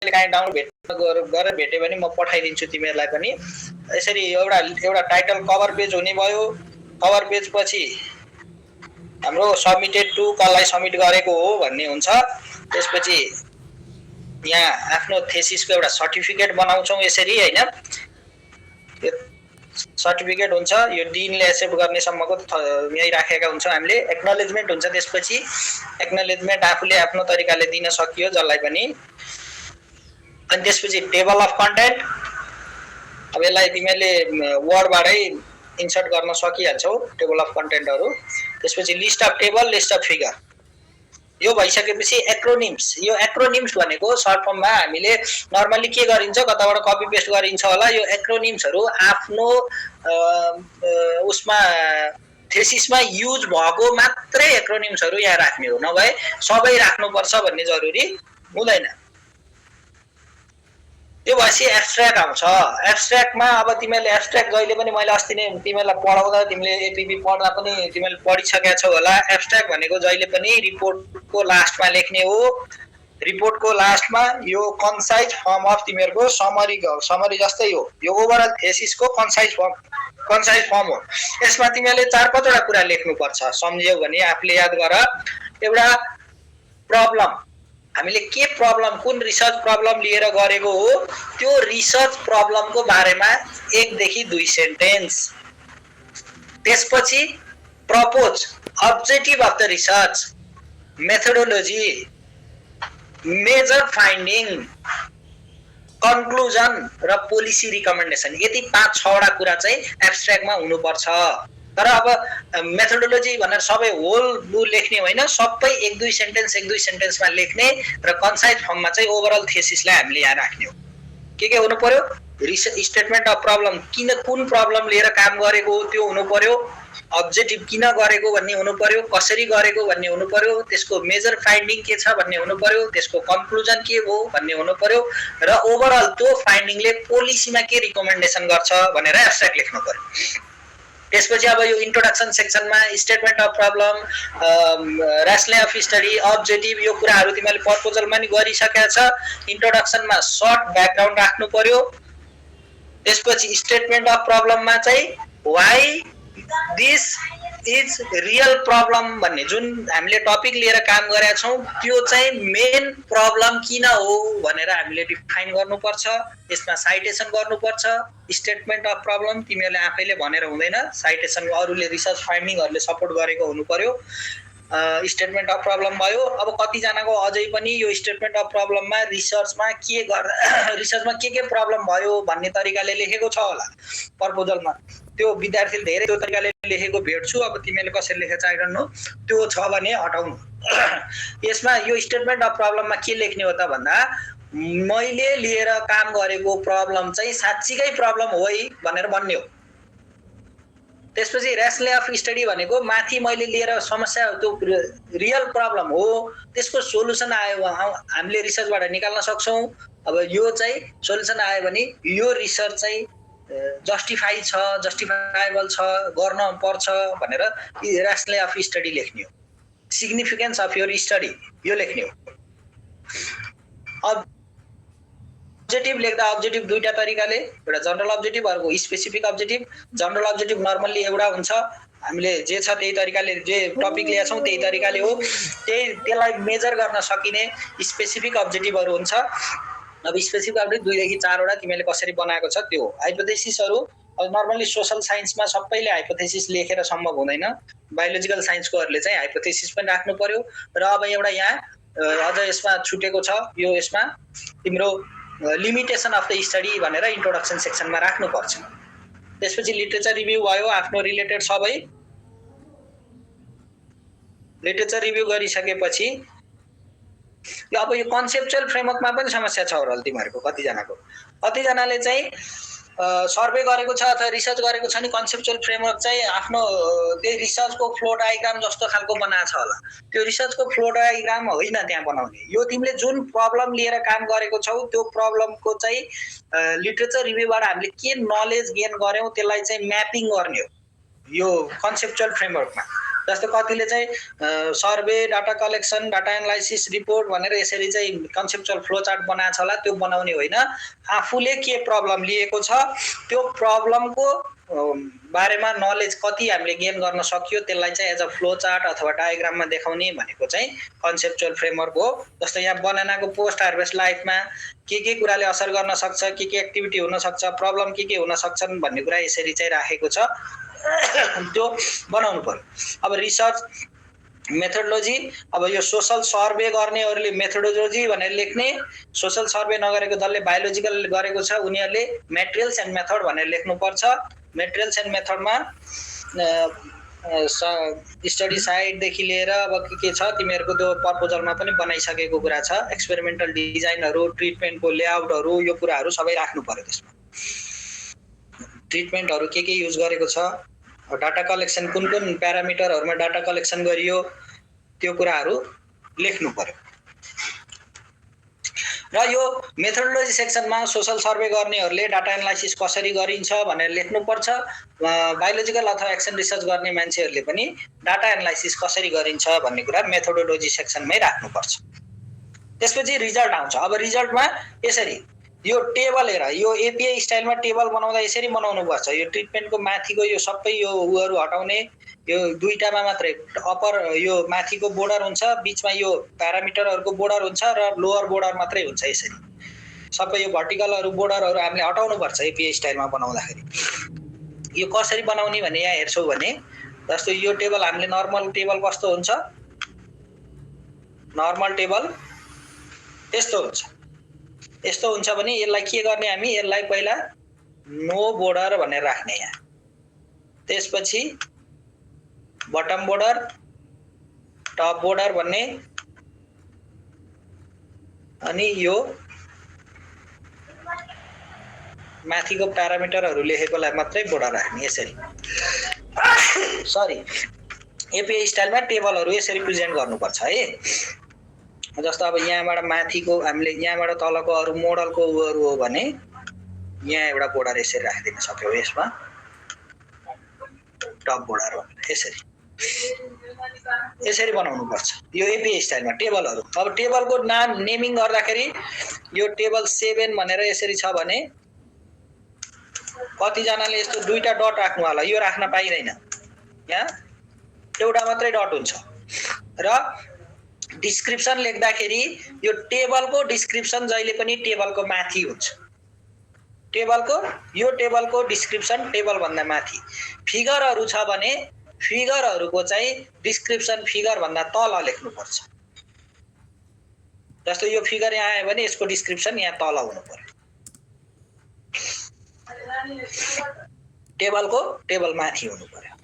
काहीँ डाउनलोड गरेर भेट्यो भने म पठाइदिन्छु तिमीहरूलाई पनि। यसरी एउटा टाइटल कभर पेज हुने भयो। कभर पेज पछि हाम्रो सबमिटेड टु कसलाई सबमिट गरेको हो भन्ने हुन्छ। त्यसपछि यहाँ आफ्नो थेसिसको एउटा सर्टिफिकेट बनाउँछौँ यसरी हैन। त्यो सर्टिफिकेट हुन्छ, यो डिनले एक्सेप्ट गर्ने सम्मको यही राखेका हुन्छौँ हामीले। एक्नोलेजमेन्ट हुन्छ, त्यसपछि एक्नोलेजमेन्ट आफूले आफ्नो तरिकाले दिन सकियो जसलाई पनि। अनि त्यसपछि टेबल अफ कन्टेन्ट, अब यसलाई तिमीले वर्डबाटै इन्सर्ट गर्न सकिहाल्छौ टेबल अफ कन्टेन्टहरु। त्यसपछि list of table, list of figure, यो भइसकेपछि एक्रोनिम्स। यो एक्रोनिम्स भनेको सर्ट फर्ममा हामीले नर्मली के गरिन्छ, कताबाट कपी पेस्ट गरिन्छ होला। यो एक्रोनिम्सहरु आफ्नो उसमा थेसिसमा युज भएको मात्रै एक्रोनिम्सहरु यहाँ राख्ने हो, नभए सबै राख्नुपर्छ भन्ने जरुरी हुँदैन। त्यो भएपछि एब्स्ट्र्याक्ट आउँछ। एब्स्ट्र्याक्टमा अब तिमीले एब्स्ट्र्याक्ट जहिले पनि मैले अस्ति नै तिमीलाई पढाउँदा तिमीले एपीबी पढ्दा पनि तिमीले पढिसकेका छौ होला। एब्स्ट्र्याक्ट भनेको जहिले पनि रिपोर्टको लास्टमा लेख्ने हो। रिपोर्टको लास्टमा यो कन्साइज फर्म अफ तिमीहरुको समरी जस्तै हो। यो ओभरअल थेसिसको कन्साइज फर्म हो। यसमा तिमीले 4-5 वटा कुरा लेख्नुपर्छ। सम्झ्यौ भने आफूले याद गर। एउटा प्रब्लम, हामीले के प्रब्लम, कुन रिसर्च प्रब्लम लिएर गरेको हो, त्यो रिसर्च प्रब्लमको बारेमा 1 देखि 2 सेन्टेन्स। त्यसपछि propose, objective of the research, methodology, major finding, conclusion र पोलिसी रिकमेन्डेसन। यति 5-6 वटा कुरा चाहिँ एब्स्ट्र्याक्टमा हुनुपर्छ। तर अब मेथोडोलोजी भनेर सबै होल लेख्ने होइन, सबै 1-2 सेन्टेन्समा लेख्ने र कन्साइज फर्ममा चाहिँ ओभरअल थेसिसलाई हामीले यहाँ राख्ने हो। के हुनु पर्यो, स्टेटमेन्ट अफ प्रब्लम, कुन प्रब्लम लिएर काम गरेको हो त्यो हुनु पर्यो। अब्जेक्टिभ किन गरेको भन्ने हुनु पर्यो, कसरी गरेको भन्ने हुनु पर्यो, त्यसको मेजर फाइन्डिङ के छ भन्ने हुनु पर्यो, त्यसको कन्क्लुजन के हो भन्ने हुनु पर्यो, र ओभरअल त्यो फाइन्डिङले पोलिसीमा के रिकमेन्डेसन गर्छ भनेर एब्स्ट्र्याक्ट लेख्नु पर्यो। त्यसपछि अब यो इन्ट्रोडक्सन सेक्सनमा statement of problem, rationale of study, objective, यो कुराहरू तिमीले प्रपोजलमा नि गरिसकेका छ। इन्ट्रोडक्सनमा सर्ट ब्याकग्राउन्ड राख्नु पर्यो। त्यसपछि स्टेटमेन्ट अफ प्रब्लममा चाहिँ why this is real problem भन्ने जुन हामीले टपिक लिएर काम गरेका छौं त्यो चाहिँ मेन प्रब्लम किन हो भनेर हामीले डिफाइन गर्नुपर्छ। यसमा साइटेसन गर्नुपर्छ। स्टेटमेन्ट अफ प्रब्लम तिमीहरूले आफैले भनेर हुँदैन, साइटेसन अरूले रिसर्च फाइन्डिङहरूले सपोर्ट गरेको हुनु पर्यो। स्टेटमेन्ट अफ प्रब्लम भयो। अब कति जनाको अझै पनि यो स्टेटमेन्ट अफ प्रब्लममा रिसर्चमा के गर्दा रिसर्चमा के प्रब्लम भयो भन्ने तरिकाले लेखेको छ होला प्रपोजलमा। त्यो विद्यार्थीले धेरै त्यो तरिकाले लेखेको भेट्छु। अब तिमीले कसरी लेखेछ आई डोन्ट नो, त्यो छ भने हटाउनु। यसमा यो स्टेटमेन्ट अफ प्रब्लममा के लेख्ने हो त भन्दा मैले लिएर काम गरेको प्रब्लम चाहिँ साच्चीकै प्रब्लम हो है भनेर भन्ने हो। त्यसपछि र्यासनल अफ स्टडी भनेको माथि मैले लिएर समस्या त्यो रियल प्रब्लम हो, त्यसको सोलुसन आयो हामीले रिसर्चबाट निकाल्न सक्छौं। अब यो चाहिँ सोलुसन आयो भने यो रिसर्च चाहिँ जस्टिफाई छ, जस्टिफाएबल छ, गर्न पर्छ भनेर र्यासनल अफ स्टडी लेख्ने हो। सिग्निफिकेन्स अफ योर स्टडी यो लेख्ने हो। अब्जेक्टिभ लेख्दा अब्जेक्टिभ दुईटा तरिकाले, एउटा जनरल अब्जेक्टिभ अर्को specific objective. General objective normally एउटा हुन्छ, हामीले जे छ त्यही तरिकाले जे टपिक लिएका छौं त्यही तरिकाले हो, त्यसलाई मेजर गर्न सकिने स्पेसिफिक अब्जेक्टिभहरु हुन्छ। अब स्पेसिफिक अब्जेक्टिभ 2 देखि 4 वटा तिमीले कसरी बनाएको छ त्यो। हाइपोथेसिसहरु अब नर्मल्ली सोशल साइन्समा सबैले हाइपोथेसिस लेखेर सम्भव हुँदैन, बायोलोजिकल साइन्सकोहरुले चाहिँ हाइपोथेसिस पनि राख्नु पर्यो। र अब एउटा यहाँ अझ यसमा छुटेको छ, यो यसमा तिम्रो लिमिटेसन अफ द स्टडी भनेर इन्ट्रोडक्सन सेक्सनमा राख्नु पर्छ। त्यसपछि लिटरेचर रिभ्यू भयो, आफ्नो रिलेटेड सबै लिटरेचर रिभ्यू गरिसकेपछि अब यो कन्सेप्चुअल फ्रेमवर्कमा पनि समस्या छ होला तिमीहरुको कतिजनाले चाहिँ सर्वे गरेको छ अथवा रिसर्च गरेको छ नि कन्सेप्चुअल फ्रेमवर्क चाहिँ आफ्नो त्यही रिसर्चको फ्लो डायग्राम जस्तो खालको बनाएको छ होला। त्यो रिसर्चको फ्लो डायग्राम होइन त्यहाँ बनाउने। यो तिमीले जुन प्रब्लम लिएर काम गरेको छौ त्यो प्रब्लमको चाहिँ लिटरेचर रिभ्यूबाट हामीले के नलेज गेन गर्यौं त्यसलाई चाहिँ म्यापिङ गर्ने हो यो कन्सेप्चुअल फ्रेमवर्कमा। जस्तो कतिले चाहिँ survey data collection data analysis report भनेर यसरी चाहिँ कन्सेप्चुअल फ्लो चार्ट बनाएको छ होला, त्यो बनाउने होइन। आफूले के प्रब्लम लिएको छ त्यो प्रब्लमको बारेमा नलेज कति हामीले गेन गर्न सक्यो त्यसलाई चाहिँ एज अ फ्लो चार्ट अथवा डायग्राममा देखाउने भनेको चाहिँ कन्सेप्चुअल फ्रेमवर्क हो। जस्तो यहाँ बनानाको पोस्ट हार्भेस्ट लाइफमा के कुराले असर गर्न सक्छ, के एक्टिभिटी हुन सक्छ, प्रब्लम के हुन सक्छन् भन्ने कुरा यसरी चाहिँ राखेको छ, त्यो बनाउनु पर्यो। अब रिसर्च मेथोडोलोजी, अब यो सोशल सर्वे गर्नेहरूले मेथोडोलोजी भनेर लेख्ने, सोशल सर्वे नगरेको जसले बायोलोजिकल गरेको छ उनीहरूले मेटेरियल्स एन्ड मेथड भनेर लेख्नुपर्छ। मेटेरियल्स एन्ड मेथडमा स्टडी साइटदेखि लिएर अब के छ तिमीहरूको त्यो प्रपोजलमा पनि बनाइसकेको कुरा छ, एक्सपेरिमेन्टल डिजाइनहरू, ट्रिटमेन्टको लेआउटहरू, यो कुराहरू सबै राख्नु पर्यो। त्यसमा ट्रिटमेन्टहरू के युज गरेको छ, डाटा कलेक्सन कुन प्यारामिटरहरूमा डाटा कलेक्सन गरियो, त्यो कुराहरू लेख्नु पर्यो। र यो मेथोडोलोजी सेक्सनमा सोशल सर्वे गर्नेहरूले डाटा एनालाइसिस कसरी गरिन्छ भनेर लेख्नुपर्छ। बायोलोजिकल अथवा एक्सन रिसर्च गर्ने मान्छेहरूले पनि डाटा एनालाइसिस कसरी गरिन्छ भन्ने कुरा मेथोडोलोजी सेक्सनमै राख्नुपर्छ। त्यसपछि रिजल्ट आउँछ। अब रिजल्टमा यसरी यो टेबल हेर, यो एपीआई स्टाइलमा टेबल बनाउँदा यसरी बनाउनु पर्छ। यो ट्रिटमेन्टको माथिको यो सबै यो उहरू हटाउने, यो दुईटामा मात्रै अपर यो माथिको बोर्डर हुन्छ, बीचमा यो प्यारामिटरहरूको बोर्डर हुन्छ र लोअर बोर्डर मात्रै हुन्छ। यसरी सबै यो भर्टिकलहरू बोर्डरहरू हामीले हटाउनु पर्छ एपीआई स्टाइलमा बनाउँदाखेरि। यो कसरी बनाउने भने यहाँ हेर्छौ भने जस्तो यो टेबल हामीले नर्मल टेबल कस्तो हुन्छ, नर्मल टेबल यस्तो हुन्छ। यस्तो हुन्छ भने यसलाई के गर्ने, हामी यसलाई पहिला नो बोर्डर भनेर राख्ने यहाँ, त्यसपछि बटम बोर्डर, टप बोर्डर भन्ने, अनि यो माथिको प्यारामिटरहरू लेखेकोलाई मात्रै बोर्डर राख्ने। यसरी सरी एपीआई स्टाइलमा टेबलहरू यसरी प्रेजेन्ट गर्नुपर्छ है। जस्तो अब यहाँबाट माथिको हामीले यहाँबाट तलको अरू मोडलको उहरू हो भने यहाँ एउटा बोर्डर यसरी राखिदिन सक्यौ, यसमा टप बोर्डर भनेर यसरी बनाउनु पर्छ यो एपीआई स्टाइलमा टेबलहरू। अब टेबलको नाम नेमिङ गर्दाखेरि यो टेबल 7 भनेर यसरी छ भने कतिजनाले यस्तो दुईटा डट राख्नु होला, यो राख्न पाइँदैन, यहाँ एउटा मात्रै डट हुन्छ। र डिस्क्रिप्सन लेख्दाखेरि यो टेबलको डिस्क्रिप्सन जहिले पनि टेबलको माथि हुन्छ। यो टेबलको डिस्क्रिप्सन टेबल भन्दा माथि। फिगरहरू छ भने फिगरहरूको चाहिँ डिस्क्रिप्सन फिगर भन्दा तल लेख्नुपर्छ। जस्तो यो फिगर यहाँ आयो भने यसको डिस्क्रिप्सन यहाँ तल हुनु पर्यो। टेबल माथि हुनु पर्यो।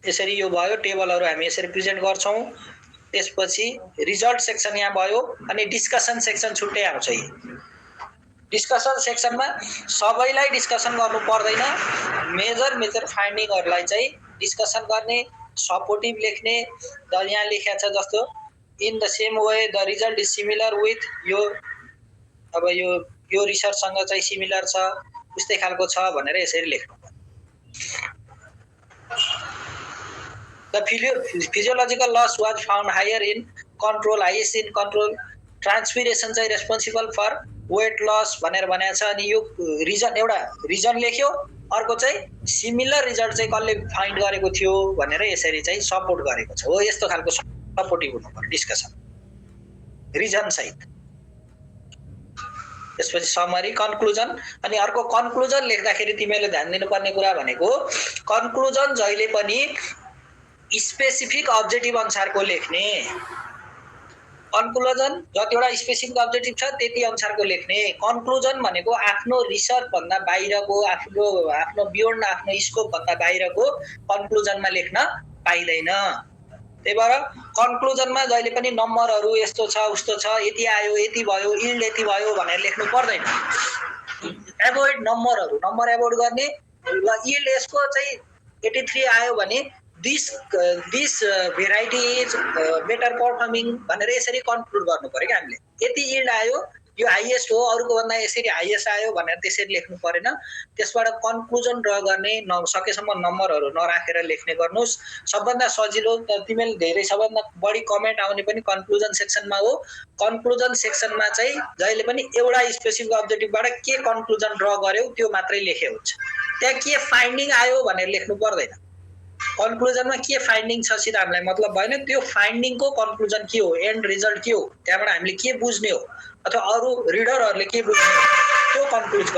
यसरी यो भयो, टेबलहरू हामी यसरी प्रेजेन्ट गर्छौं। त्यसपछि रिजल्ट सेक्सन यहाँ भयो, अनि डिस्कसन सेक्सन छुट्टै आउँछ। डिस्कसन सेक्सनमा सबैलाई डिस्कसन गर्नु पर्दैन, मेजर फाइन्डिङहरूलाई चाहिँ डिस्कसन गर्ने, सपोर्टिभ लेख्ने। यहाँ लेखेको छ जस्तो in the same way the result is similar with यो, अब यो रिसर्चसँग चाहिँ सिमिलर छ उस्तै खालको छ भनेर यसरी लेख्नु पर्यो। The physiological loss was found higher in control, highest in control. Transpiration चाहिँ responsible for weight loss भनेर भनेको छ। अनि यो रिजन, एउटा रिजन लेख्यो, अर्को चाहिँ सिमिलर रिजल्ट चाहिँ कसले फाइन्ड गरेको थियो भनेर यसरी चाहिँ सपोर्ट गरेको छ। हो यस्तो खालको सपोर्टिभ हुनु पर्यो डिस्कसन रिजन सहित। त्यसपछि समरी, कन्क्लुजन। अनि अर्को कन्क्लुजन लेख्दाखेरि तिमीले ध्यान दिनुपर्ने कुरा भनेको कन्क्लुजन जहिले पनि स्पेसिफिक अब्जेक्टिभ अनुसारको लेख्ने। कन्क्लुजन जतिवटा स्पेसिफिक अब्जेक्टिभ छ त्यति अनुसारको लेख्ने। कन्क्लुजन भनेको आफ्नो रिसर्च भन्दा बाहिरको, आफ्नो बियोन्ड आफ्नो स्कोप भन्दा बाहिरको कन्क्लुजनमा लेख्न पाइँदैन। त्यही भएर कन्क्लुजनमा जहिले पनि नम्बरहरू यस्तो छ उस्तो छ, यति आयो यति भयो, इल्ड यति भयो भनेर लेख्नु पर्दैन। एभोइड नम्बरहरू, नम्बर एभोइड गर्ने। ल इल्ड यसको चाहिँ 83 आयो भने this variety is better performing भनेर यसरी कन्क्लुड गर्नु पर्यो क्या हामीले। यति इल्ड आयो यो हाइएस्ट हो, अरूको भन्दा यसरी हाइएस्ट आयो भनेर त्यसरी लेख्नु परेन। त्यसबाट कन्क्लुजन ड्र गर्ने, सकेसम्म नम्बरहरू नराखेर लेख्ने गर्नुहोस्। सबभन्दा सजिलो तिमीले धेरै सबभन्दा बढी कमेन्ट आउने पनि कन्क्लुजन सेक्सनमा हो। कन्क्लुजन सेक्सनमा चाहिँ जहिले पनि एउटा स्पेसिफिक अब्जेक्टिभबाट के कन्क्लुजन ड्र गर्यौ त्यो मात्रै लेखे हुन्छ। त्यहाँ के फाइन्डिङ आयो भनेर लेख्नु पर्दैन। कन्क्लुजनमा के फाइन्डिङ छ सिधा हामीलाई मतलब भएन, त्यो फाइन्डिङको कन्क्लुजन के हो, एन्ड रिजल्ट के हो, त्यहाँबाट हामीले के बुझ्ने हो अथवा अरू रिडरहरूले के बुझ्ने हो त्यो कन्क्लुड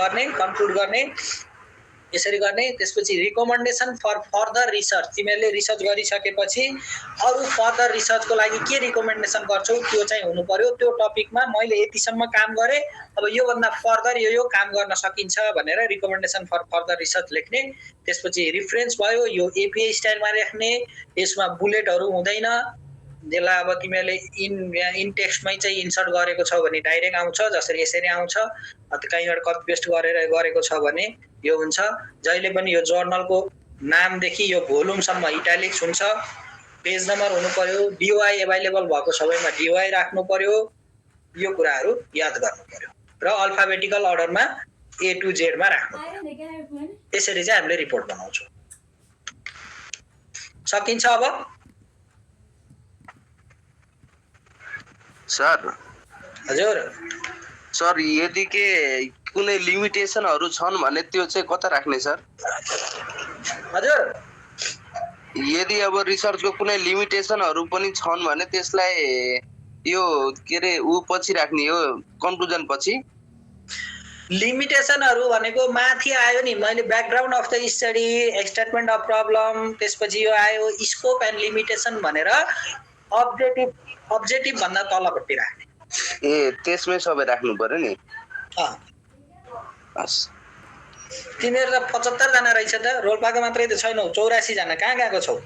गर्ने यसरी गर्ने। त्यसपछि रिकमेन्डेसन फर फर्दर रिसर्च, तिमीहरूले रिसर्च गरिसकेपछि अरू फर्दर रिसर्चको लागि के रिकमेन्डेसन गर्छौ त्यो चाहिँ हुनु पर्यो। त्यो टपिकमा मैले यतिसम्म काम गरेँ, अब योभन्दा फर्दर यो काम गर्न सकिन्छ भनेर रिकमेन्डेसन फर फर्दर रिसर्च लेख्ने। त्यसपछि रिफरेन्स भयो, यो एपिआई स्टाइलमा लेख्ने, यसमा बुलेटहरू हुँदैन। यसलाई अब तिमीहरूले इन टेक्स्टमै चाहिँ इन्सर्ट गरेको छ भने डाइरेक्ट आउँछ, जसरी यसरी आउँछ। कहीँबाट कपी पेस्ट गरेको छ भने यो हुन्छ। जहिले पनि यो जर्नलको नामदेखि यो भोल्युमसम्म इटालिक्स हुन्छ। पेज नम्बर हुनु पर्यो, डिओआई एभाइलेबल भएको सबैमा डिओआई राख्नु पर्यो। यो कुराहरू याद गर्नु पर्यो र अल्फाबेटिकल अर्डरमा A to Z मा राख्नु। यसरी चाहिँ हामीले रिपोर्ट बनाउँछौँ। सकिन्छ अब? सर हजुर सर, यदि के कुनै लिमिटेसनहरू छन् भने त्यो चाहिँ कता राख्ने सर? हजुर यदि अब रिसर्चको कुनै लिमिटेसनहरू पनि छन् भने त्यसलाई यो के रे ऊ पछि राख्ने हो, कन्क्लुजन पछि? लिमिटेसनहरू भनेको माथि आयो नि, मैले background of the study, statement of problem, त्यसपछि यो आयो स्कोप एन्ड लिमिटेसन भनेर अब्जेक्टिभ भन्दा तलपट्टि राख्ने। ए त्यसमै सबै राख्नु पर्यो नि। हस्, तिमीहरू त 75 जना रहेछ त, रोल्पाको मात्रै त छैनौ, 84 जना कहाँ गएको छौ?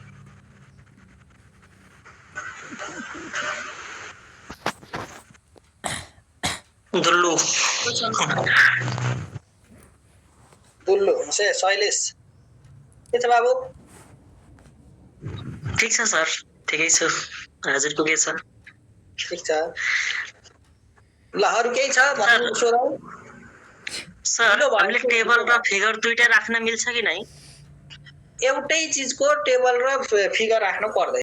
दुल्लु से शैलेश के छ बाबु? ठीक छ सर, ठिकै छु। हजुरको के छ? ठीक छ। ल अरु केही छ भन्नु सोधौ? सर, हामीले टेबल र फिगर दुईटा राख्न मिल्छ कि नै? एउटै चीजको टेबल र फिगर राख्नु पर्दैन।